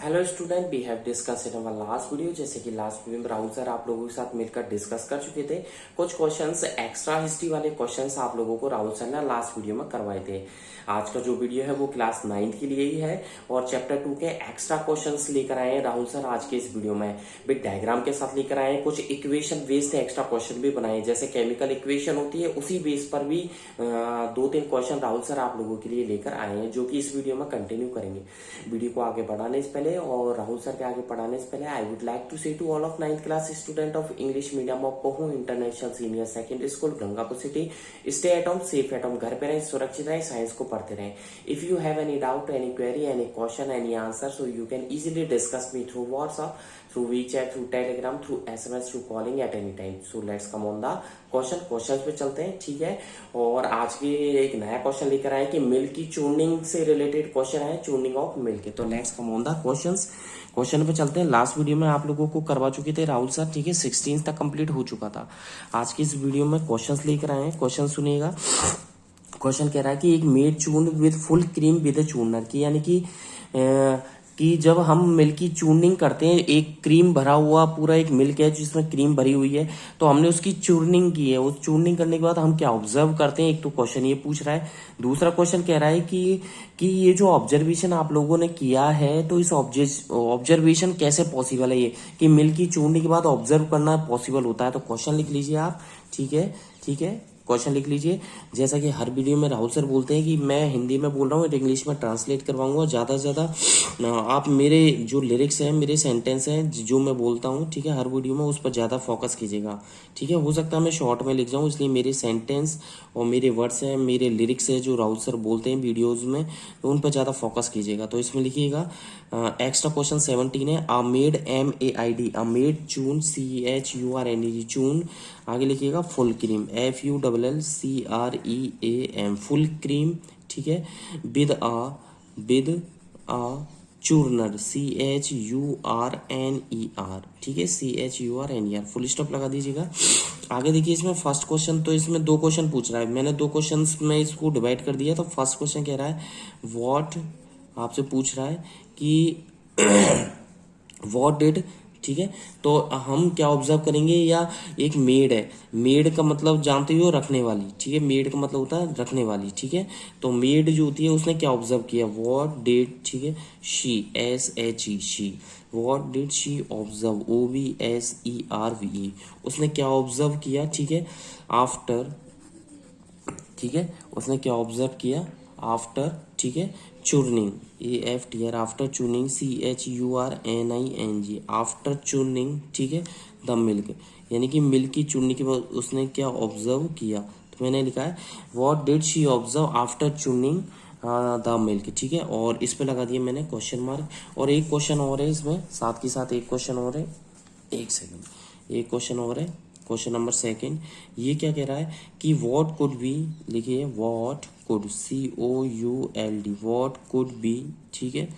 Hello student, we have discuss in our last video. जैसे कि last video में Rahul sir आप लोगों के साथ मिलकर डिस्कस कर चुके थे। कुछ क्वेश्चंस एक्स्ट्रा हिस्ट्री वाले क्वेश्चंस आप लोगों को राहुल सर ने लास्ट वीडियो में करवाए थे। आज का जो वीडियो है वो क्लास 9 के लिए ही है और चैप्टर 2 के एक्स्ट्रा क्वेश्चंस लेकर आए हैं राहुल सर आज के इस वीडियो में। बिग डायग्राम के साथ लेकर आए हैं, कुछ इक्वेशन बेस्ड एक्स्ट्रा क्वेश्चन भी बनाए, जैसे केमिकल इक्वेशन होती है उसी बेस पर भी 2-3 क्वेश्चन राहुल सर आप लोगों के लिए लेकर आए हैं, जो कि इस वीडियो में कंटिन्यू करेंगे। वीडियो को आगे बढ़ाने से पहले और राहुल सर के आगे पढ़ाने से पहले I would like to say to all of 9th class student of English medium of पहू international senior secondary school Gangapur city, stay at home, safe at home, घर पे रहें, सुरक्षित रहें, साइंस को पढ़ते रहें। If you have any doubt, any query, any question, any answer, so you can easily discuss me through WhatsApp, through WeChat, through Telegram, through SMS, through calling at any time. So let's come on the question पे चलते हैं, ठीक है। और आज के एक नया क्वेश्चन लेकर आए कि मिल्क की चूर्निंग से रिलेटेड क्वेश्चन है, चूर्निंग ऑफ मिल्क। तो let's come on the question पे चलते हैं। लास्ट वीडियो में आप लोगों को करवा चुके थे राहुल सर, ठीक है, 16 तक कंप्लीट हो चुका था। आज की इस वीडियो में क्वेश्चन लेकर आए हैं, क्वेश्चन सुनिएगा। क्वेश्चन कह रहा है कि एक मेड चूर्ण विद फुल क्रीम विद चूर्नर की, यानी कि जब हम मिल्क की चूर्निंग करते हैं, एक क्रीम भरा हुआ पूरा एक मिल्क है जिसमें क्रीम भरी हुई है, तो हमने उसकी चूर्निंग की है। उस चूर्निंग करने के बाद हम क्या ऑब्जर्व करते हैं, एक तो क्वेश्चन ये पूछ रहा है। दूसरा क्वेश्चन कह रहा है कि ये जो ऑब्जर्वेशन आप लोगों ने किया है, तो इस ऑब्जर्वेशन कैसे पॉसिबल है, ये कि मिल्क की चूर्निंग के बाद ऑब्जर्व करना पॉसिबल होता है। तो क्वेश्चन लिख लीजिए आप, ठीक है, ठीक है, क्वेश्चन लिख लीजिए। जैसा कि हर वीडियो में राहुल सर बोलते हैं कि मैं हिंदी में बोल रहा हूँ, इंग्लिश में ट्रांसलेट करवाऊंगा। ज़्यादा से ज़्यादा आप मेरे जो लिरिक्स हैं, मेरे सेंटेंस हैं जो मैं बोलता हूँ, ठीक है, हर वीडियो में उस पर ज़्यादा फोकस कीजिएगा, ठीक है। हो सकता है मैं शॉर्ट में लिख जाऊँ, इसलिए मेरे सेंटेंस और मेरे वर्ड्स हैं, मेरे लिरिक्स है जो राहुल सर बोलते हैं वीडियोज़ में, तो उन पर ज़्यादा फोकस कीजिएगा। तो इसमें लिखिएगा एक्स्ट्रा क्वेश्चन 17 है, अ मेड MAID, अ मेड चून CHURNED चून, आगे लिखिएगा full cream FULLCREAM full cream, ठीक है, विद अ चूर्नर CHURNER, ठीक है, CHURNER, फुल स्टॉप लगा दीजिएगा। आगे देखिए, इसमें फर्स्ट क्वेश्चन, तो इसमें 2 क्वेश्चन पूछ रहा है, मैंने 2 क्वेश्चन में इसको डिवाइड कर दिया। तो फर्स्ट क्वेश्चन कह रहा है व्हाट, आपसे पूछ रहा है कि व्हाट डिड, ठीक है। तो हम क्या ऑब्जर्व करेंगे, या एक मेड है, मेड का मतलब जानते हो रखने वाली, ठीक है, मेड का मतलब होता है रखने वाली, ठीक है। तो मेड जो होती है उसने क्या ऑब्जर्व किया, व्हाट डिड, ठीक है, she SHE she, what did she observe OBSERVE, उसने क्या ऑब्जर्व किया, ठीक है, आफ्टर, ठीक है, उसने क्या ऑब्जर्व किया आफ्टर, ठीक है, चूर्निंग AFTR, आफ्टर चूर्निंग CHURNING, आफ्टर चूर्निंग, ठीक है, द मिल्क, यानी कि मिल्क की चूर्निंग के बाद उसने क्या ऑब्जर्व किया। तो मैंने लिखा है what did she observe after churning the milk, ठीक है, और इस पे लगा दिया मैंने क्वेश्चन मार्क। और एक क्वेश्चन और है इसमें, साथ के साथ एक क्वेश्चन और है, एक सेकंड, एक क्वेश्चन और है, क्वेश्चन नंबर 2। ये क्या कह रहा है कि व्हाट कुड बी, लिखिए what could COULD, what could be, ठीक है,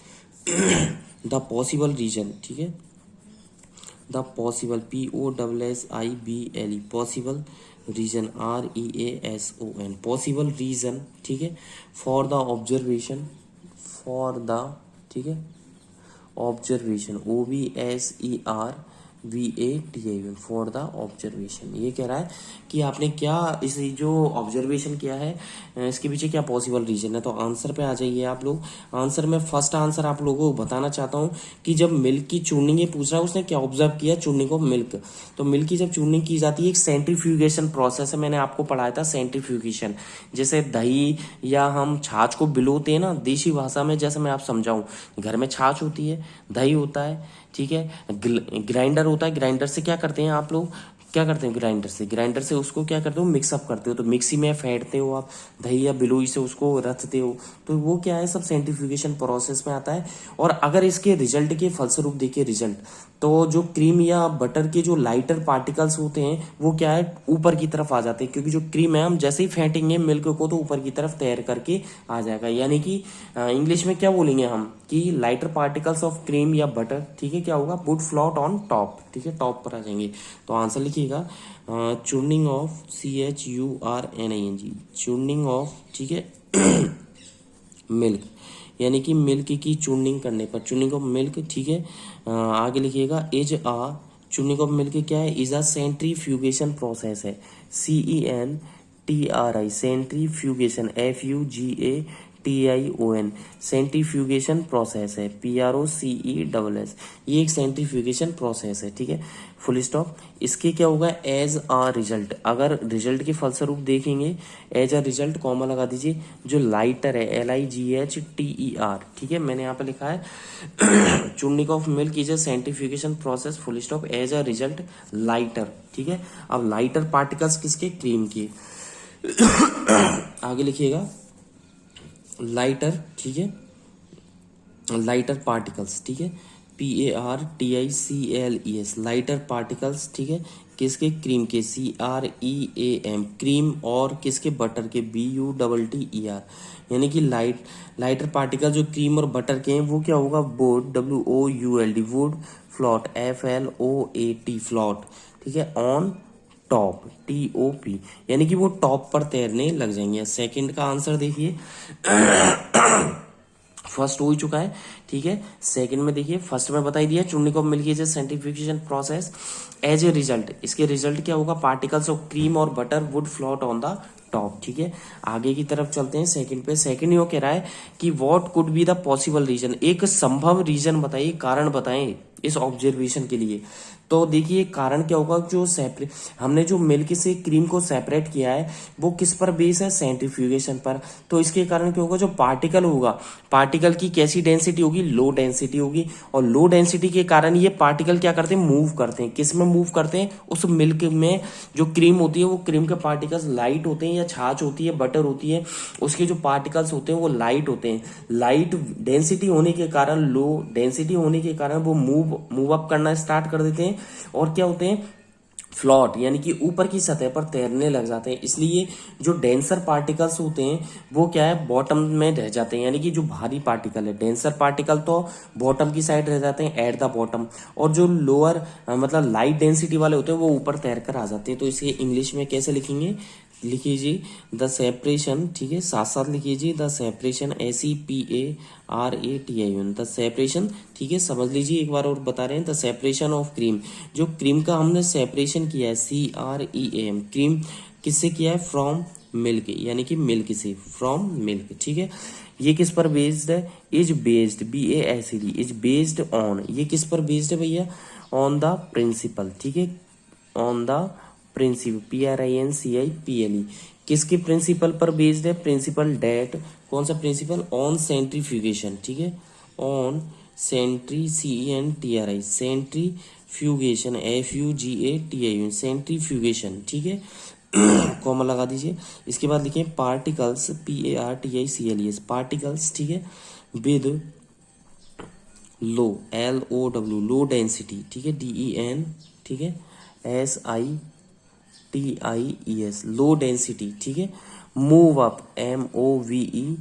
द पॉसिबल रीजन, ठीक है, the possible POSSIBLE, possible reason REASON, possible reason, ठीक है, for the observation, for the, ठीक है, observation OBSERVATION, for the observation. ये कह रहा है कि आपने क्या इस जो ऑब्जर्वेशन किया है इसके पीछे क्या पॉसिबल रीजन है। तो आंसर पे आ जाइए आप लोग। आंसर में फर्स्ट आंसर आप लोगों को बताना चाहता हूँ कि जब मिल्क की चूर्निंग ये पूछ रहा है उसने क्या ऑब्जर्व किया, चूर्निंग ऑफ मिल्क। तो मिल्क की जब चूर्निंग की जाती है, एक सेंट्रीफ्यूगेशन प्रोसेस है, मैंने आपको पढ़ाया था सेंट्रीफ्यूगेशन। जैसे दही या हम छाछ को बिलोते हैं ना, देसी भाषा में जैसे मैं आप समझाऊं, घर में छाछ होती है, दही होता है, ठीक है, ग्राइंडर होता है, ग्राइंडर से क्या करते हैं आप लोग, क्या करते हैं ग्राइंडर से उसको क्या करते हो, मिक्सअप करते हो। तो मिक्सी में फेंटते हो आप दही, या बिलोई से उसको रथते हो। तो वो क्या है, सब सेंट्रीफ्यूगेशन प्रोसेस में आता है। और अगर इसके रिजल्ट के फलस्वरूप देखिए रिजल्ट, तो जो क्रीम या बटर के जो लाइटर पार्टिकल्स होते हैं वो क्या है, ऊपर की तरफ आ जाते हैं, क्योंकि जो क्रीम है हम जैसे ही फेंटेंगे मिल्क को तो ऊपर की तरफ तैर करके आ जाएगा। यानी कि इंग्लिश में क्या बोलेंगे हम कि लाइटर पार्टिकल्स ऑफ क्रीम या बटर, ठीक है, क्या होगा, वुड फ्लोट ऑन टॉप, ठीक है, टॉप पर आ जाएंगे। तो आंसर लिखिएगा चूर्निंग ऑफ CHURNING, चूर्निंग ऑफ, ठीक है, मिल्क। यानी कि मिल्क की चूर्निंग करने पर, चूर्निंग ऑफ मिल्क, ठीक है। आगे लिखिएगा एज आ, चूर्निंग ऑफ मिल्क क्या है, इज अ सेंट्रीफ्यूगेशन प्रोसेस है, CENTRI, centrifugation, FUGATION, centrifugation process है, PROCESS, ये एक सेंट्रीफ्यूगेशन प्रोसेस है, ठीक है, फुल स्टॉप। इसके क्या होगा, एज आ रिजल्ट, अगर रिजल्ट के फलस्वरूप देखेंगे, एज अ रिजल्ट कॉमा लगा दीजिए, जो लाइटर है, LIGHTER, ठीक है, मैंने यहाँ पे लिखा है churning of milk is a centrifugation process, full stop, as a result lighter, ठीक है। अब लाइटर पार्टिकल्स किसके, क्रीम के। आगे लिखिएगा लाइटर, ठीक है, लाइटर पार्टिकल्स, ठीक है, PARTICLES, लाइटर पार्टिकल्स, ठीक है, किसके, क्रीम के, CREAM, क्रीम, और किसके, बटर के, BUTTER, यानी कि लाइटर पार्टिकल जो क्रीम और बटर के हैं वो क्या होगा, would, WOULD, would, float, FLOAT, float, ठीक है, ऑन टॉप, TOP, यानी कि वो टॉप पर तैरने लग जाएंगे। सेकंड का आंसर देखिए, फर्स्ट हो ही चुका है, ठीक है। सेकंड में देखिए, फर्स्ट में बता ही दिया, churning of milk is a centrifugation process, as a result, इसके रिजल्ट क्या होगा, पार्टिकल्स ऑफ क्रीम और butter would float on the top, ठीक है। आगे की तरफ चलते हैं सेकंड पे। सेकंड यो कह रहा है कि what could be the possible reason, एक संभव रीजन बताइए, कारण बताएं इस ऑब्जर्वेशन के लिए। तो देखिए कारण क्या होगा, जो सेपरेट हमने जो मिल्क से क्रीम को सेपरेट किया है वो किस पर बेस है, सेंट्रीफ्यूगेशन पर। तो इसके कारण क्या होगा, जो पार्टिकल होगा, पार्टिकल की कैसी डेंसिटी होगी, लो डेंसिटी होगी, और लो डेंसिटी के कारण ये पार्टिकल क्या करते हैं, मूव करते हैं, किस में मूव करते हैं, उस मिल्क में। जो क्रीम होती है वो क्रीम के पार्टिकल्स लाइट होते हैं, या छाछ होती है, बटर होती है, उसके जो पार्टिकल्स होते हैं वो लाइट होते हैं। लाइट डेंसिटी होने के कारण, लो डेंसिटी होने के कारण वो मूव अप करना स्टार्ट कर देते हैं, और क्या होते हैं, फ्लॉट, यानी कि ऊपर की सतह पर तैरने लग जाते हैं। इसलिए जो डेंसर पार्टिकल्स होते हैं वो क्या है, बॉटम में रह जाते हैं, यानी कि जो भारी पार्टिकल है, डेंसर पार्टिकल तो बॉटम की साइड रह जाते हैं, एट द बॉटम, और जो लोअर मतलब लाइट डेंसिटी वाले होते हैं वो ऊपर तैर कर आ जाते हैं। तो इसे इंग्लिश में कैसे लिखेंगे, लिखिए द सेपरेशन, ठीक है, साथ साथ लिखिए the separation, SEPARATION, the separation, ठीक है, समझ लीजिए एक बार और बता रहे हैं, द सेपरेशन ऑफ क्रीम, जो क्रीम का हमने सेपरेशन किया है, CREAM, क्रीम किससे किया है, फ्रॉम मिल्क, यानी कि मिल्क से, फ्रॉम मिल्क, ठीक है। ये किस पर बेस्ड है, is based, BASED, is based on, ये किस पर बेस्ड है भैया, ऑन द प्रिंसिपल, ठीक है, ऑन द प्रिंसिपल, PRINCIPLE, किसके प्रिंसिपल पर बेस्ड है, प्रिंसिपल डेट, कौन सा प्रिंसिपल, ऑन सेंट्रीफ्यूगेशन, ठीक है, on CENTRI, centrifugation, FUGATION, centrifugation, ठीक है, कॉमा लगा दीजिए। इसके बाद लिखें पार्टिकल्स, PARTICLES, पार्टिकल्स, ठीक है, with low, LOW, low density, ठीक है, DEN, ठीक है, SITIES, लो डेंसिटी, ठीक है, move up, MOVEUP,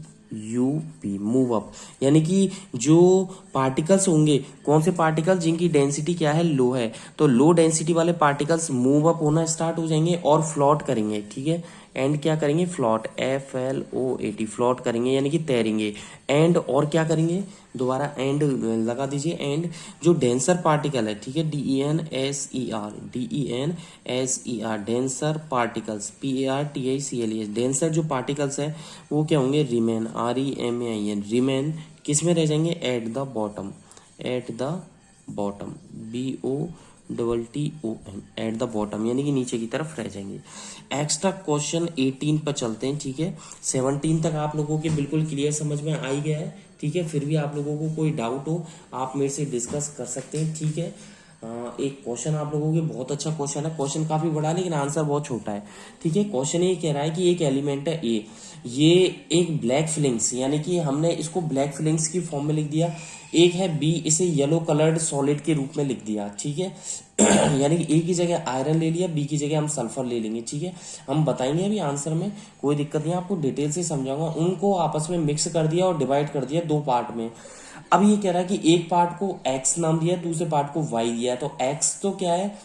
move up, यानी कि जो पार्टिकल्स होंगे, कौन से पार्टिकल जिनकी डेंसिटी क्या है, लो है, तो लो डेंसिटी वाले पार्टिकल्स मूव अप होना स्टार्ट हो जाएंगे और फ्लोट करेंगे, ठीक है, एंड क्या करेंगे, फ्लोट, FLOAT, फ्लोट करेंगे, यानी कि तैरेंगे, एंड और क्या करेंगे, दोबारा एंड लगा दीजिए, एंड जो डेंसर पार्टिकल है, ठीक है, DENSER, denser particles, PARTICLES, denser जो पार्टिकल्स है वो क्या होंगे, रिमेन, REMAIN, रिमेन, किस में रह जाएंगे, at the bottom, at the bottom, BOTTOM, at the bottom, यानी कि नीचे की तरफ रह जाएंगे। एक्स्ट्रा क्वेश्चन 18 पर चलते हैं, ठीक है, 17 तक आप लोगों के बिल्कुल क्लियर समझ में आ ही गया है, ठीक है, फिर भी आप लोगों को कोई डाउट हो आप मेरे से डिस्कस कर सकते हैं, ठीक है। एक क्वेश्चन आप लोगों के बहुत अच्छा क्वेश्चन है, क्वेश्चन काफी बड़ा है लेकिन आंसर बहुत छोटा है, ठीक है। क्वेश्चन ये कह रहा है कि एक एलिमेंट है ए, ये एक ब्लैक फिलिंग्स, यानी कि हमने इसको ब्लैक फिलिंग्स की फॉर्म में लिख दिया, एक है बी, इसे येलो कलर्ड सॉलिड के रूप में लिख दिया, ठीक है। यानी कि ए की जगह आयरन ले लिया, बी की जगह हम सल्फर ले लेंगे, ठीक है, हम बताएंगे अभी आंसर में, कोई दिक्कत नहीं, आपको डिटेल से समझाऊंगा। उनको आपस में मिक्स कर दिया और डिवाइड कर दिया दो पार्ट में। अब ये कह रहा है कि एक पार्ट को एक्स नाम दिया, दूसरे पार्ट को वाई दिया, तो एक्स तो क्या है,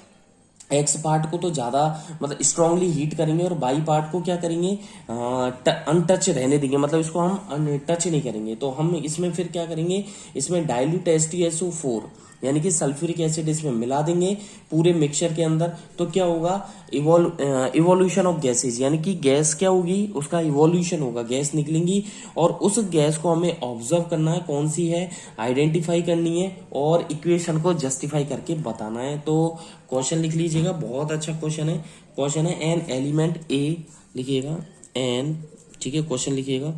एक्स पार्ट को तो ज्यादा मतलब स्ट्रांगली हीट करेंगे और बाई पार्ट को क्या करेंगे, अनटच रहने देंगे, मतलब इसको हम टच नहीं करेंगे। तो हम इसमें फिर क्या करेंगे, इसमें डाइल्यूट H2SO4 यानी कि सल्फ्यूरिक एसिड इसमें मिला देंगे पूरे मिक्सचर के अंदर। तो क्या होगा, इवोल्यूशन ऑफ गैसेज, यानी कि गैस क्या होगी, उसका इवोल्यूशन होगा, गैस निकलेंगी और उस गैस को हमें ऑब्जर्व करना है, कौन सी है आइडेंटिफाई करनी है और इक्वेशन को जस्टिफाई करके बताना है। तो क्वेश्चन लिख लीजिएगा, बहुत अच्छा क्वेश्चन है एन एलिमेंट ए लिखिएगा, एन, ठीक है, क्वेश्चन लिखिएगा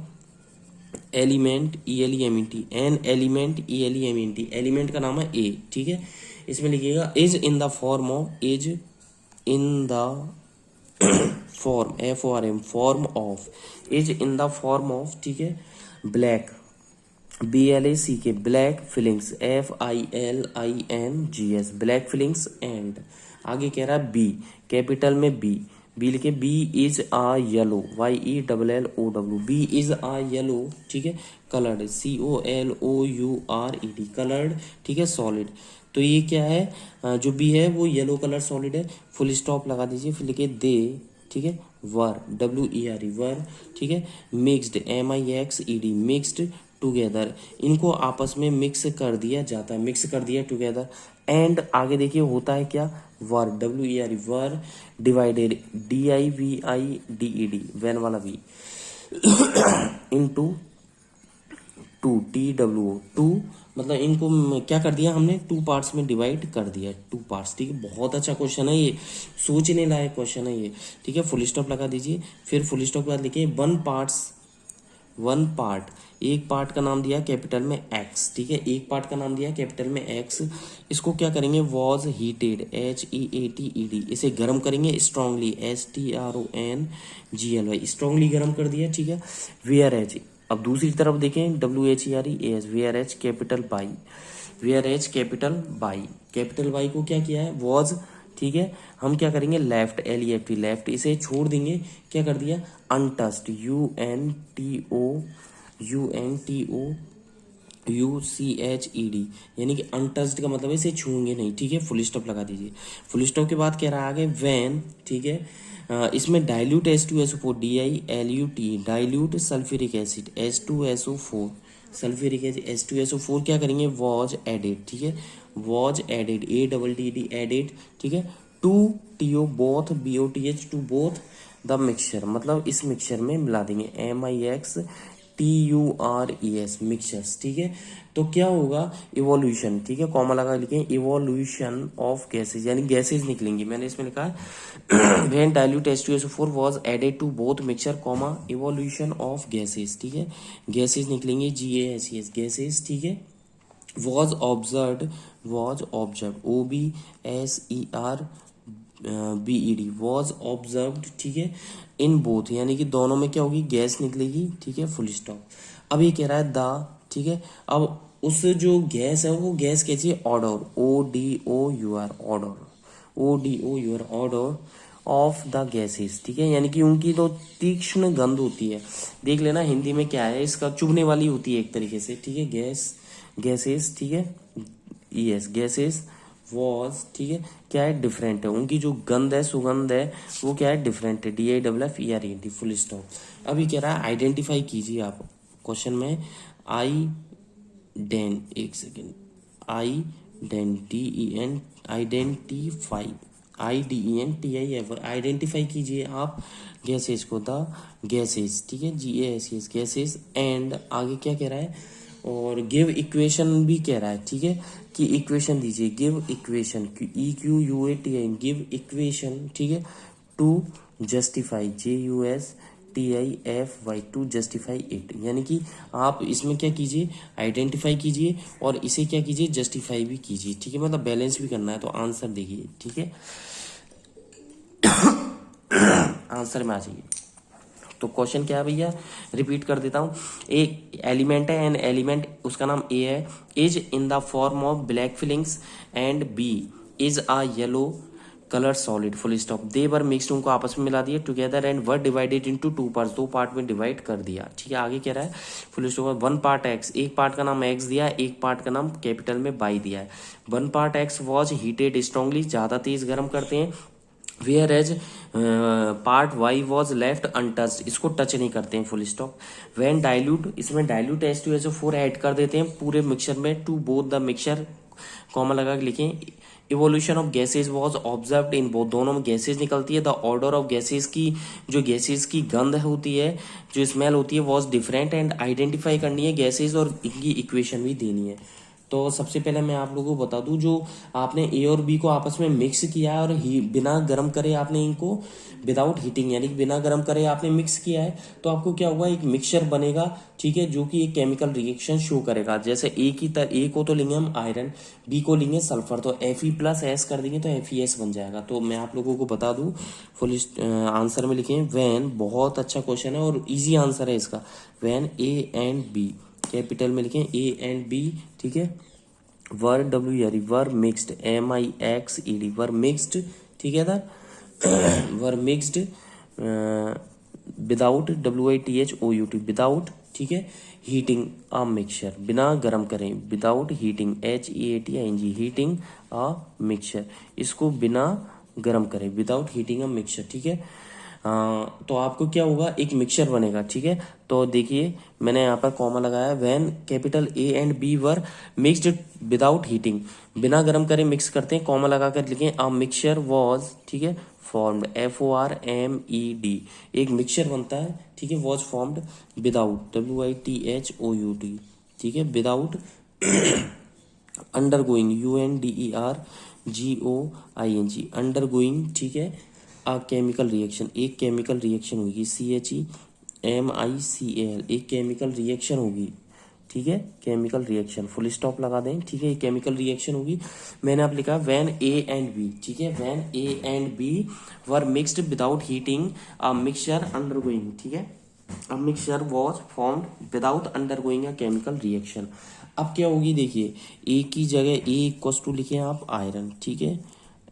element ELEMENT, an element ELEMENT, element का नाम है ए, ठीक है। इसमें लिखिएगा is in the form of, is in the form FORM, form of, is in the form of, ठीक है, black BLACK, black filings FILINGS, black filings and आगे कह रहा है बी, कैपिटल में बी, बी लिखे, B is a yellow YELLOW, B is a yellow, ठीक है, कलर्ड COLOURED, कलर्ड, ठीक है, सॉलिड। तो ये क्या है, जो बी है वो येलो कलर सॉलिड है, फुल स्टॉप लगा दीजिए, फिर लिखे दे, ठीक है, वर WERE, वर, ठीक है, मिक्स्ड MIXED, मिक्स्ड टुगेदर, इनको आपस में मिक्स कर दिया जाता है, मिक्स कर दिया टुगेदर। एंड आगे देखिए होता है क्या, were WERE, were divided DIVIDED, वैन वाला वी इनटू टू TWO, टू मतलब इनको क्या कर दिया हमने, टू पार्ट्स में डिवाइड कर दिया, टू पार्ट्स, ठीक है। बहुत अच्छा क्वेश्चन है ये, सोचने लायक क्वेश्चन है ये, ठीक है। फुल स्टॉप लगा दीजिए, फिर फुल स्टॉप के बाद लिखिए वन पार्ट, एक पार्ट का नाम दिया कैपिटल में एक्स, ठीक है, एक पार्ट का नाम दिया कैपिटल में एक्स। इसको क्या करेंगे, वॉज हीटेड HEATED, इसे गर्म करेंगे स्ट्रांगली STRONGLY, स्ट्रांगली गर्म कर दिया, ठीक है। वेयर एज, अब दूसरी तरफ देखें WHEREAS, whereas capital B, whereas capital B, capital B को क्या किया है, वॉज, ठीक है। हम क्या करेंगे, लेफ्ट LEFT, लेफ्ट, इसे छोड़ देंगे, क्या कर दिया, अनटच्ड UNTOUCHED, यानी कि अनटच्ड का मतलब है इसे छूएंगे नहीं, ठीक है। फुल स्टॉप लगा दीजिए, फुल स्टॉप के बाद कह रहा है आगे वैन, ठीक है, इसमें dilute H2SO4 DILUT, dilute sulphuric acid H2SO4, sulphuric acid H2SO4 क्या करेंगे, वॉज एडेड, ठीक है, वॉज एडेड ADDED, एडेड, ठीक है, to TO both BOTH, to both the mixture, मतलब इस मिक्सचर में मिला देंगे MIXTURES, मिक्सचर्स, ठीक है। तो क्या होगा, इवोल्यूशन, ठीक है, कॉमा लगा लिखें, इवोल्यूशन ऑफ गैसेज, यानी गैसेज निकलेंगी, मैंने इसमें लिखा है when dilute H2SO4 was added to both mixture comma evolution of gases, ठीक है, गैसेज निकलेंगे GASES, गैसेज, ठीक है। was observed OBSERBED, was observed, ठीक है, इन बोथ, यानी कि दोनों में क्या होगी, गैस निकलेगी, ठीक है, फुल स्टॉप। अब ये कह रहा है द, ठीक है, अब उस जो गैस है वो गैस कैसी है, order ODOUR, order order of the gases, ठीक है, यानी कि उनकी तो तीक्ष्ण गंध होती है, देख लेना हिंदी में क्या है, इसका चुभने वाली होती है एक तरीके से, ठीक है, गैसेस, ठीक है, यस, गैसेस वॉज, ठीक है, क्या है, डिफरेंट है, उनकी जो गंध है, सुगंध है, वो क्या है, डिफरेंट है DIFFERENT, फुल स्टॉप। अभी कह रहा है आइडेंटिफाई कीजिए आप, क्वेश्चन में एक सेकेंड, आइडेंटिफाई कीजिए आप गैसेज को, द गैसेज, ठीक है, GASES, गैसेज एंड आगे क्या कह रहा है, और गिव इक्वेशन भी कह रहा है, ठीक है, कि इक्वेशन दीजिए, give equation EQUATI, give equation, ठीक है, to justify JUSTIFY, to justify it, यानी कि आप इसमें क्या कीजिए, आइडेंटिफाई कीजिए और इसे क्या कीजिए, जस्टिफाई भी कीजिए, ठीक है, मतलब बैलेंस भी करना है। तो आंसर देखिए, ठीक है, आंसर में आ जाइए। तो क्वेश्चन क्या है भैया, रिपीट कर देता हूँ, एक एलिमेंट है, एन एलिमेंट, उसका नाम ए है, is in the form of black filings and B is a yellow colour solid, full stop. They were mixed, उनको आपस में मिला दिया, together and were divided into two parts, दो पार्ट में डिवाइड कर दिया, ठीक है। आगे कह रहा है full stop, one part X, एक पार्ट का नाम एक्स दिया है, एक पार्ट का नाम कैपिटल में बाई दिया है। One part X was heated strongly, ज्यादा तेज गर्म करते हैं। Whereas part Y was left untouched, इसको टच नहीं करते हैं, फुल स्टॉप। वेन डाइल्यूट, इसमें डाइल्यूट H2SO4 ऐड कर देते हैं पूरे मिक्सचर में, to both the mixture, comma लगा के लिखें। Evolution of gases was observed in both, दोनों में गैसेज निकलती है। द ऑर्डर ऑफ गैसेज की, जो गैसेज की गंध होती है, जो स्मेल होती है, वॉज डिफरेंट एंड आइडेंटिफाई करनी है गैसेज और इनकी इक्वेशन भी देनी है। तो सबसे पहले मैं आप लोगों को बता दूं, जो आपने ए और बी को आपस में मिक्स किया है और बिना गर्म करे आपने इनको, विदाउट हीटिंग यानी कि बिना गर्म करे आपने मिक्स किया है, तो आपको क्या हुआ, एक मिक्सचर बनेगा, ठीक है, जो कि एक केमिकल रिएक्शन शो करेगा। जैसे ए को तो लेंगे हम आयरन, बी को लेंगे सल्फर, तो Fe+S कर देंगे तो FeS बन जाएगा। तो मैं आप लोगों को बता दूं, फुल आंसर में लिखें व्हेन, बहुत अच्छा क्वेश्चन है और इजी आंसर है इसका। When A and B, capital में लिखें A एंड B, ठीक है। वर WR, वर मिक्स्ड, MIXED, वर मिक्स्ड, ठीक है सर। वर मिक्स्ड विदाउट WITHOUT, विदाउट, ठीक है। हीटिंग अ मिक्सचर, बिना गर्म करें, without heating, HEATING, heating a mixture, इसको बिना गर्म करें, विदाउट हीटिंग अ मिक्सचर, ठीक है। तो आपको क्या होगा, एक मिक्सचर बनेगा, ठीक है। तो देखिए मैंने यहाँ पर कॉमा लगाया, when capital A and B were mixed without heating, बिना गर्म करे मिक्स करते हैं, कॉमा लगा कर लिखें अ मिक्सचर वॉज, ठीक है, फॉर्म्ड, FORMED, एक मिक्सचर बनता है, ठीक है, वॉज फॉर्म्ड विदाउट, WITHOUT, ठीक है, विदाउट अंडरगोइंग, UNDERGOING, अंडरगोइंग, ठीक है, अ केमिकल रिएक्शन, एक केमिकल रिएक्शन होगी, CHEMICAL, एक केमिकल रिएक्शन होगी, ठीक है, केमिकल रिएक्शन, फुल स्टॉप लगा दें, ठीक है, केमिकल रिएक्शन होगी। मैंने आप लिखा व्हेन A एंड B, ठीक है, when A and B were mixed without heating a mixture undergoing, ठीक है, a mixture was formed without undergoing a chemical reaction. अब क्या होगी, देखिए ए की जगह A इक्वल्स टू लिखे आप आयरन, ठीक है,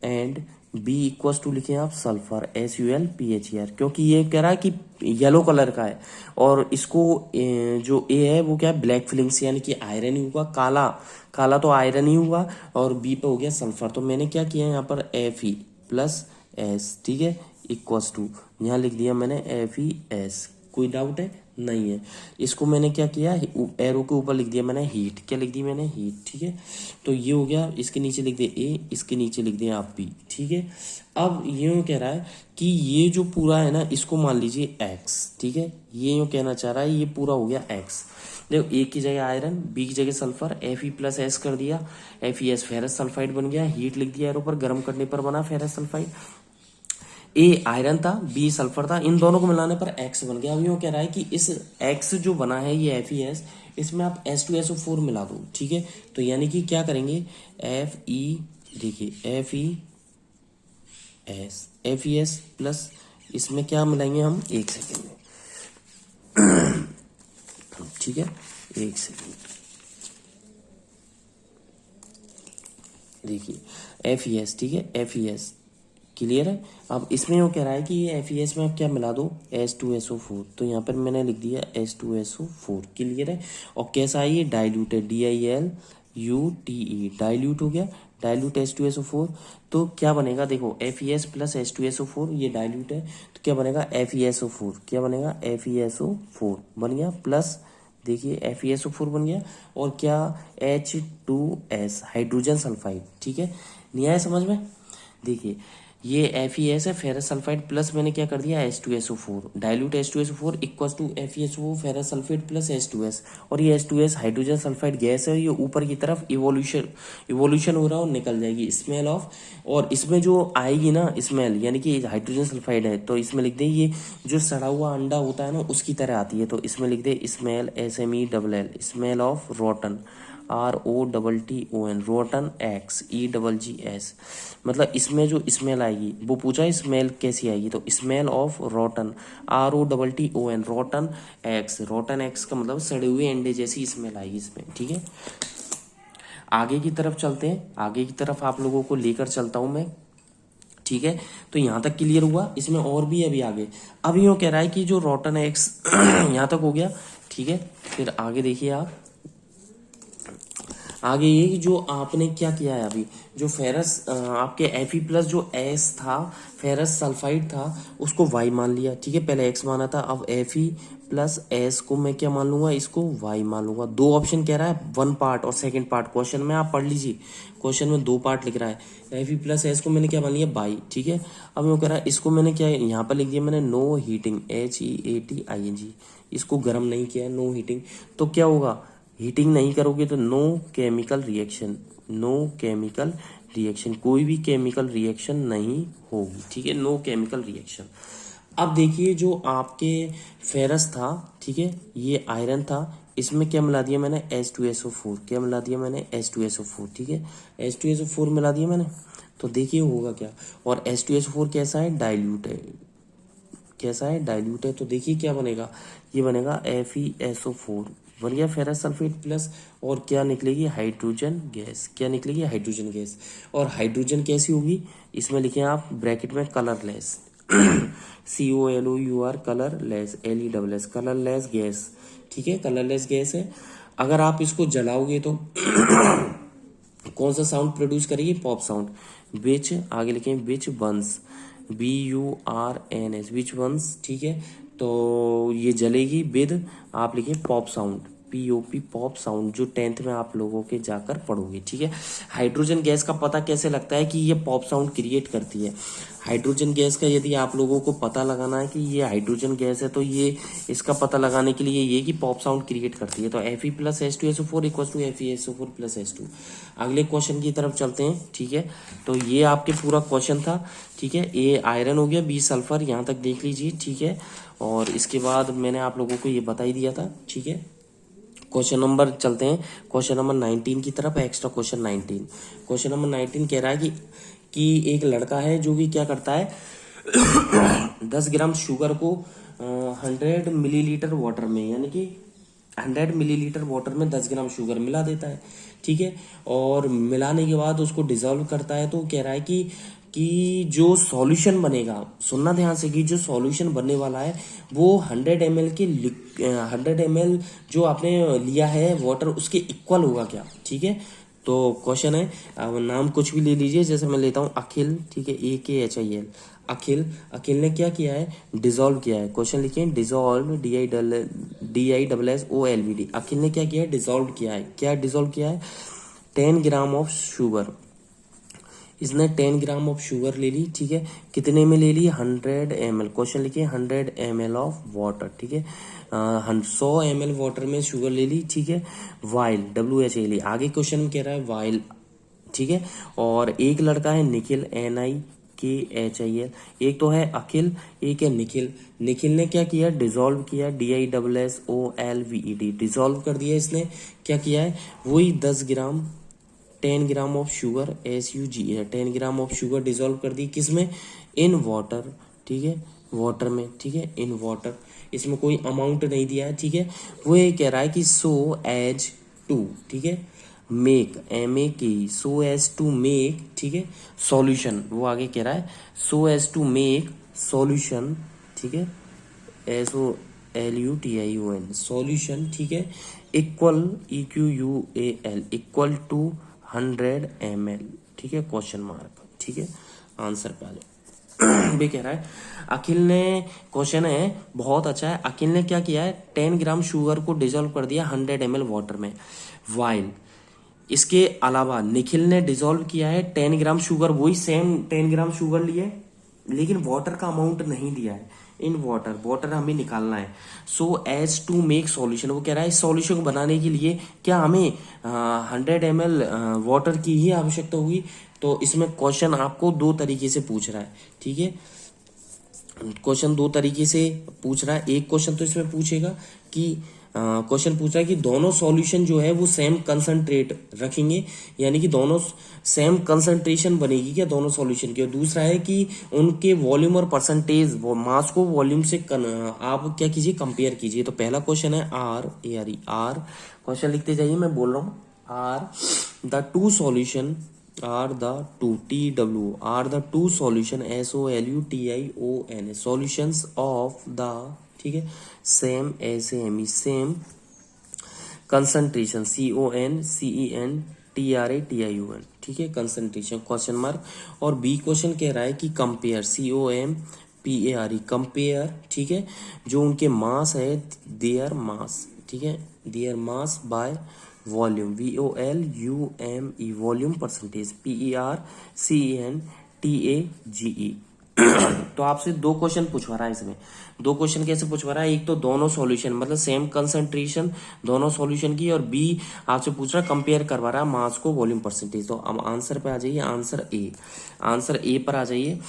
एंड B इक्वल्स टू लिखे आप सल्फर, SULPHER, क्योंकि ये कह रहा है कि येलो कलर का है और इसको जो A है वो क्या है, ब्लैक फिलिंग से, यानी कि आयरन ही होगा, काला काला तो आयरन ही होगा, और B पे हो गया सल्फर। तो मैंने क्या किया यहाँ पर Fe+S, ठीक है, इक्वल्स टू, यहाँ लिख दिया मैंने FeS, कोई डाउट है, नहीं है। इसको मैंने क्या किया, एरो के ऊपर लिख दिया मैंने हीट, क्या लिख दी मैंने, हीट, ठीक है। तो ये हो गया, इसके नीचे लिख दिया A, इसके नीचे लिख दिया आप B, ठीक है। अब ये कह रहा है कि ये जो पूरा है ना, इसको मान लीजिए X, ठीक है, ये यूँ कहना चाह रहा है ये पूरा हो गया X। देखो A की जगह आयरन, B की जगह सल्फर, Fe+S कर दिया, FeS फेरस सल्फाइड बन गया, हीट लिख दिया एरो पर, गर्म करने पर बना फेरस सल्फाइड। ए आयरन था, बी सल्फर था, इन दोनों को मिलाने पर एक्स बन गया। अब यूँ कह रहा है कि इस एक्स जो बना है ये FeS, इसमें आप H2SO4 मिला दो, ठीक है। तो यानी कि क्या करेंगे, देखिए FeS प्लस इसमें क्या मिलाएंगे हम, एक सेकेंड में, ठीक है, एक सेकेंड, देखिए FeS, ठीक है, FeS क्लियर है। अब इसमें वो कह रहा है कि ये FeS में आप क्या मिला दो, H2SO4, तो यहाँ पर मैंने लिख दिया H2SO4, क्लियर है। और कैसा है ये, डाइल्यूट है, DILUTE, डाइल्यूट हो गया, डाइल्यूट H2SO4, तो क्या बनेगा, देखो FeS प्लस H2SO4, ये डाइल्यूट है, तो क्या बनेगा FeSO4, क्या बनेगा FeSO4 बन गया, प्लस देखिए FeSO4 बन गया, और क्या H2S, हाइड्रोजन सल्फाइड, ठीक है। नहीं आया समझ में, देखिए ये FeS है, फेरस सल्फाइड, प्लस मैंने क्या कर दिया H2SO4, dilute H2SO4 equals to FeSO4 ferrous sulphate plus H2S, और ये H2S हाइड्रोजन सल्फाइड गैस है, ये ऊपर की तरफ इवोल्यूशन हो रहा है और निकल जाएगी, स्मेल ऑफ। और इसमें जो आएगी ना स्मेल, यानी कि हाइड्रोजन सल्फाइड है, तो इसमें लिख दे ये जो सड़ा हुआ अंडा होता है ना उसकी तरह आती है, तो इसमें लिख दे smell, SMELL, smell of rotten, ROTTON, rotten, XEGGS, मतलब इसमें जो स्मेल आएगी, वो पूछा स्मेल कैसी आएगी, तो smell of rotten, ROTTON, rotten x, rotten x का मतलब सड़े हुए अंडे जैसी स्मेल आएगी इसमें, ठीक है। आगे की तरफ चलते हैं, आगे की तरफ आप लोगों को लेकर चलता हूं मैं, ठीक है, तो यहाँ तक क्लियर हुआ। इसमें और भी अभी आगे, अब यूँ कह रहा है कि जो रोटन एक्स यहाँ तक हो गया, ठीक है। फिर आगे देखिए आप, आगे ये कि जो आपने क्या किया है अभी, जो फेरस आपके Fe+ जो एस था, फेरस सल्फाइड था, उसको वाई मान लिया, ठीक है। पहले एक्स माना था, अब Fe+S को मैं क्या मान लूंगा, इसको वाई मान लूंगा। दो ऑप्शन कह रहा है, वन पार्ट और सेकंड पार्ट। क्वेश्चन में आप पढ़ लीजिए, क्वेश्चन में दो पार्ट लिख रहा है। Fe+S को मैंने क्या मान लिया, बाई, ठीक है। अब वो कह रहा है, इसको मैंने क्या यहाँ पर लिख दिया मैंने, नो हीटिंग, HEATING, इसको गर्म नहीं किया, नो हीटिंग। तो क्या होगा, हीटिंग नहीं करोगे तो no chemical reaction, no chemical reaction, कोई भी केमिकल रिएक्शन नहीं होगी, ठीक है, नो केमिकल रिएक्शन। अब देखिए जो आपके फेरस था, ठीक है, ये आयरन था, इसमें क्या मिला दिया मैंने, H2SO4, क्या मिला दिया मैंने, H2SO4, ठीक है, H2SO4 मिला दिया मैंने। तो देखिए होगा क्या, और H2SO4 कैसा है, डाइल्यूट है, कैसा है, डाइल्यूट है। तो देखिए क्या बनेगा, ये बनेगा FeSO4, बन गया फेरस सल्फेट प्लस, और क्या निकलेगी, हाइड्रोजन गैस, क्या निकलेगी, हाइड्रोजन गैस। और हाइड्रोजन कैसी होगी, इसमें लिखे आप ब्रैकेट में colourless COLOUR, colourless, LESS, colourless gas, ठीक है, कलरलेस गैस है। अगर आप इसको जलाओगे तो कौन सा साउंड प्रोड्यूस करेगी, पॉप साउंड। विच, आगे लिखें विच बंस, BURNS, विच बंस, ठीक है। तो ये जलेगी विद, आप लिखें pop sound, POP, pop sound, जो 10th में आप लोगों के जाकर पढ़ोगे, ठीक है। हाइड्रोजन गैस का पता कैसे लगता है कि ये पॉप साउंड क्रिएट करती है। हाइड्रोजन गैस का यदि आप लोगों को पता लगाना है कि ये हाइड्रोजन गैस है, तो ये इसका पता लगाने के लिए ये कि पॉप साउंड क्रिएट करती है। तो Fe+H2SO4 इक्वल टू FeSO4+H2। अगले क्वेश्चन की तरफ चलते हैं, ठीक है। तो ये आपके पूरा क्वेश्चन था, ठीक है। ए आयरन हो गया, बी सल्फर, यहाँ तक देख लीजिए, ठीक है। और इसके बाद मैंने आप लोगों को ये बता ही दिया था, ठीक है। क्वेश्चन नंबर चलते हैं, क्वेश्चन नंबर 19 की तरफ, एक्स्ट्रा क्वेश्चन 19। क्वेश्चन नंबर 19 कह रहा है कि एक लड़का है जो कि क्या करता है 10 ग्राम शुगर को 100 मिलीलीटर वाटर में, यानी कि 100 मिलीलीटर वाटर में 10 ग्राम शुगर मिला देता है, ठीक है। और मिलाने के बाद उसको डिजोल्व करता है। तो कह रहा है कि जो सॉल्यूशन बनेगा, सुनना ध्यान से, कि जो सॉल्यूशन बनने वाला है वो 100 ml के 100 ml जो आपने लिया है वाटर, उसके इक्वल होगा क्या, ठीक है। तो क्वेश्चन है, अब नाम कुछ भी ले लीजिए, जैसे मैं लेता हूँ अखिल, ठीक है, AKHIL, अखिल। अखिल ने क्या किया है, डिजोल्व किया है। क्वेश्चन लिखिए, डिजोल्व, DISSOLVED, अखिल ने क्या किया है, डिजोल्व किया है। क्या डिजोल्व किया है, 10 ग्राम ऑफ शुगर, इसने 10 ग्राम ऑफ शुगर ले ली, ठीक है। कितने में ले ली, 100 ml। क्वेश्चन लिखिए, 100 ml ऑफ वाटर, ठीक है, 100 ml वाटर में शुगर ले ली, ठीक है। वाइल, WHAL, आगे क्वेश्चन में कह रहा है वाइल, ठीक है। और एक लड़का है निखिल, NIKHIL, एक तो है अखिल, एक है निखिल। निखिल ने क्या किया, डिजोल्व किया, DISSOLVED, डिजोल्व कर दिया इसने। क्या किया है, वही 10 gram of sugar, SUGR, 10 gram of sugar dissolve कर दी, किसमें, इन वाटर, ठीक है, वाटर में, ठीक है, इन वाटर। इसमें कोई अमाउंट नहीं दिया है, ठीक है। वो ये कह रहा है कि सो एज टू, ठीक है, make, MAKE, so as to make, ठीक है, सॉल्यूशन। वो आगे कह रहा है so as to make solution, ठीक है, SOLUTION, सॉल्यूशन, ठीक है, equal, EQUAL, equal to 100 ml, ठीक है, क्वेश्चन मार्क, ठीक है। आंसर पे आ जाओ। भी कह रहा है अखिल ने, क्वेश्चन है बहुत अच्छा है, अखिल ने क्या किया है, 10 ग्राम शुगर को डिजोल्व कर दिया 100 ml वाटर में। वाइल, इसके अलावा निखिल ने डिजोल्व किया है 10 ग्राम शुगर, वही सेम 10 ग्राम शुगर लिए, लेकिन वाटर का अमाउंट नहीं दिया है। इन वाटर, वाटर हमें निकालना है। So as to make solution, वो कह रहा है इस सॉल्यूशन को बनाने के लिए क्या हमें 100 ml वाटर की ही आवश्यकता होगी। तो इसमें क्वेश्चन आपको दो तरीके से पूछ रहा है, ठीक है। क्वेश्चन दो तरीके से पूछ रहा है। एक क्वेश्चन तो इसमें पूछेगा कि क्वेश्चन पूछ रहा है कि दोनों सॉल्यूशन जो है वो सेम कंसंट्रेट रखेंगे, यानी कि दोनों सेम कंसंट्रेशन बनेगी क्या दोनों सॉल्यूशन की। और दूसरा है कि उनके वॉल्यूम और परसेंटेज, मास को वॉल्यूम से आप क्या कीजिए, कंपेयर कीजिए। तो पहला क्वेश्चन है आर, क्वेश्चन लिखते जाइए, मैं बोल रहा हूँ, are the two solution, are the two TW are the two solution SOLUTION solutions of the, ठीक है, सेम सेम कंसंट्रेशन CONCENTRATION, ठीक है, कंसंट्रेशन क्वेश्चन मार्क। और बी क्वेश्चन कह रहा है कि कंपेयर COMPARE कंपेयर, ठीक है, जो उनके मास है देयर मास, ठीक है, their mass by volume VOLUME volume percentage PERCENTAGE। तो आपसे दो क्वेश्चन पूछवा रहा है इसमें। दो क्वेश्चन कैसे पूछवा रहा है, एक तो दोनों सॉल्यूशन मतलब सेम कंसंट्रेशन दोनों सॉल्यूशन की, और बी आपसे पूछ रहा है कंपेयर करवा रहा है मास को वॉल्यूम परसेंटेज। तो अब आंसर पे आ जाइए, आंसर ए पर आ जाइए।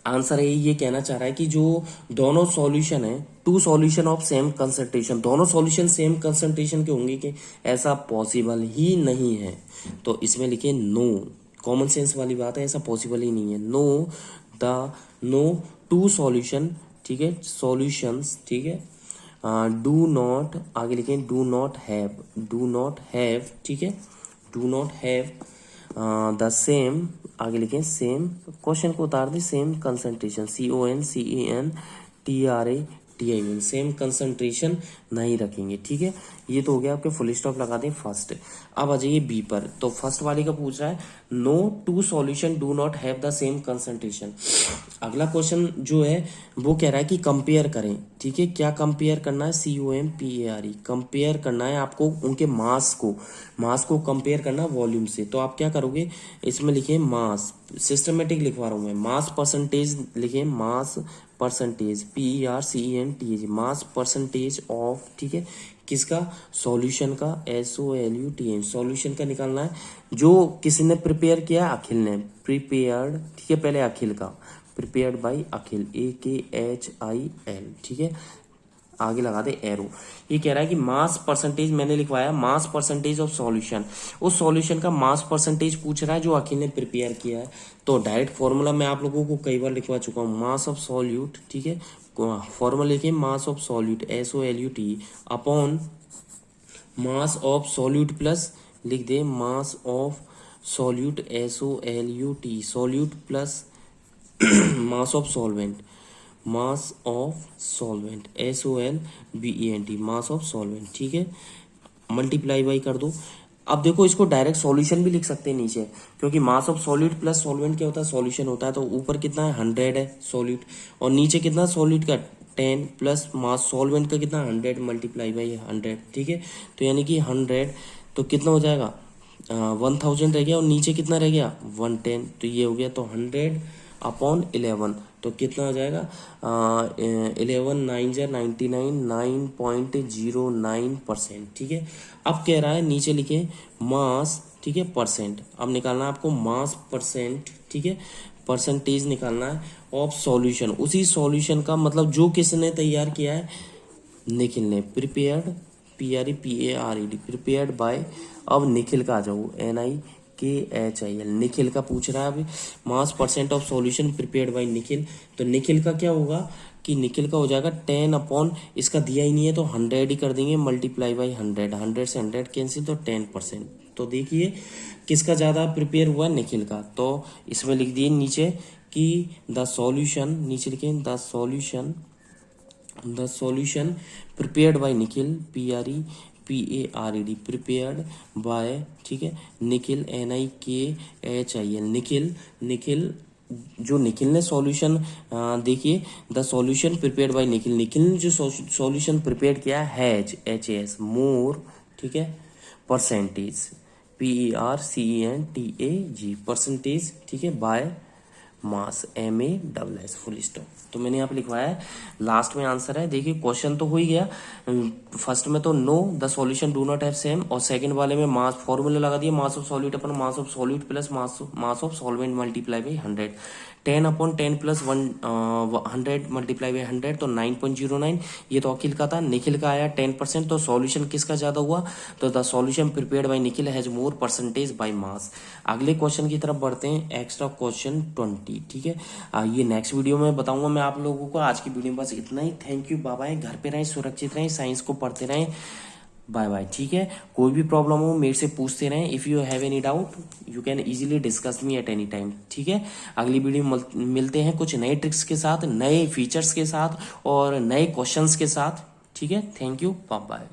आंसर ए ये कहना चाह रहा है कि जो दोनों सॉल्यूशन है, two solution of same concentration, दोनों सॉल्यूशन सेम कंसंट्रेशन के होंगे कि ऐसा पॉसिबल ही नहीं है। तो इसमें लिखे नो, कॉमन सेंस वाली बात है, ऐसा पॉसिबल ही नहीं है। नो टू सॉल्यूशन, ठीक है, सॉल्यूशंस, ठीक है, डू नॉट, आगे लिखें डू नॉट हैव, ठीक है, do not have the same, आगे लिखें सेम, क्वेश्चन को उतार दें, same concentration CONCENTRATION same concentration नहीं रखेंगे, ठीक है। ये तो हो गया आपके, फुल स्टॉप लगा दें फर्स्ट। अब आ जाइए बी पर। तो फर्स्ट वाले का पूछ रहा है no two solution do not have the same concentration. अगला क्वेश्चन जो है वो कह रहा है कि कंपेयर करें, ठीक है, क्या कंपेयर करना है, COMPARE कंपेयर करना है आपको उनके मास को कंपेयर करना वॉल्यूम से। तो आप क्या करोगे, इसमें लिखे मास, सिस्टमेटिक लिखवा रहा हूं मैं, मास परसेंटेज लिखे, mass percentage PERCENTAGE mass percentage of, ठीक है, किसका, सॉल्यूशन का SOLUTN सॉल्यूशन का निकालना है, जो किसने प्रिपेयर किया, अखिल ने प्रिपेयर्ड, ठीक है, पहले अखिल का, प्रिपेयर्ड बाय अखिल AKHIL, ठीक है, आगे लगा दे एरो। ये कह रहा है कि मास परसेंटेज मैंने लिखवाया, मास परसेंटेज ऑफ सॉल्यूशन, उस सॉल्यूशन का मास परसेंटेज पूछ रहा है जो अखिल ने प्रिपेयर किया है। तो डायरेक्ट फॉर्मूला मैं आप लोगों को कई बार लिखवा चुका हूँ, मास ऑफ सॉल्यूट, ठीक है, फॉर्मूला लिखिए mass of solute SOLUT upon mass of solute plus, लिख दे mass of solute SOLUT solute plus mass of solvent SOLVENT mass of solvent, ठीक है, मल्टीप्लाई बाई कर दो। अब देखो इसको डायरेक्ट सॉल्यूशन भी लिख सकते हैं नीचे, क्योंकि मास ऑफ सॉल्यूट प्लस सॉल्वेंट क्या होता है, सॉल्यूशन होता है। तो ऊपर कितना है 100 है सॉल्यूट, और नीचे कितना सॉल्यूट का 10 प्लस मास सॉल्वेंट का कितना 100 मल्टीप्लाई बाई 100, ठीक है। तो यानी कि 100 तो कितना हो जाएगा 1000 रह गया, और नीचे कितना रह गया 110, तो ये हो गया। तो 100 अपॉन 11 तो कितना हो जाएगा 11 9 99 9.09%, ठीक है। अब कह रहा है नीचे लिखे मास, ठीक है, परसेंट, अब निकालना है आपको मास परसेंट, ठीक है, परसेंटेज निकालना है ऑफ सॉल्यूशन, उसी सॉल्यूशन का, मतलब जो किसने तैयार किया है, निखिल ने, प्रिपेयर्ड PREPARED प्रिपेयर्ड बाय, अब निखिल का आ जाओ NIKHIL, निखिल का पूछ रहा है अभी, मास percent of solution prepared by Nikhil. तो निखिल का क्या होगा कि निखिल का हो जाएगा 10 अपॉन, इसका दिया ही नहीं है तो 100 ही कर देंगे, मल्टीप्लाई बाई 100, 100 से 100 कैंसिल, तो 10%। तो देखिए किसका ज़्यादा प्रिपेयर हुआ है, निखिल का। तो इसमें लिख दिए नीचे कि द सॉल्यूशन, नीचे लिखे the solution prepared by Nikhil PREPARED prepared by, ठीक है, निखिल NIKHIL निखिल जो निखिल ने सॉल्यूशन, देखिए the solution prepared by Nikhil ने जो सॉल्यूशन प्रिपेयर किया है HAS मोर, ठीक है, परसेंटेज PERCENTAG परसेंटेज, ठीक है, by mass MASS full stop. तो मैंने यहाँ पे लिखवाया है, लास्ट में आंसर है। देखिए क्वेश्चन तो हो ही गया, फर्स्ट में तो know the solution do not have same, और सेकंड वाले में मास फॉर्मूला लगा दिया, मास of solute upon mass of solute plus mass of solvent multiply by 100, 10 upon 10 plus 100 multiply by 100 तो 9.09। ये तो अखिल का था, निखिल का आया 10%। तो सॉल्यूशन किसका ज्यादा हुआ, तो the solution prepared by Nikhil has more percentage by mass. अगले क्वेश्चन की तरफ बढ़ते हैं, एक्स्ट्रा क्वेश्चन 20, ठीक है। ये नेक्स्ट वीडियो में बताऊंगा मैं आप लोगों को। आज की वीडियो में बस इतना ही। Thank you, bye bye. घर पे रहें, सुरक्षित रहें, साइंस को पढ़ते रहें। Bye bye. ठीक है, कोई भी प्रॉब्लम हो मेरे से पूछते रहें। If you have any doubt you can easily discuss me at any time. ठीक है, अगली वीडियो में मिलते हैं कुछ नए ट्रिक्स के साथ, नए फीचर्स के साथ और नए क्वेश्चंस के साथ। ठीक है, थैंक यू, बाय बाय।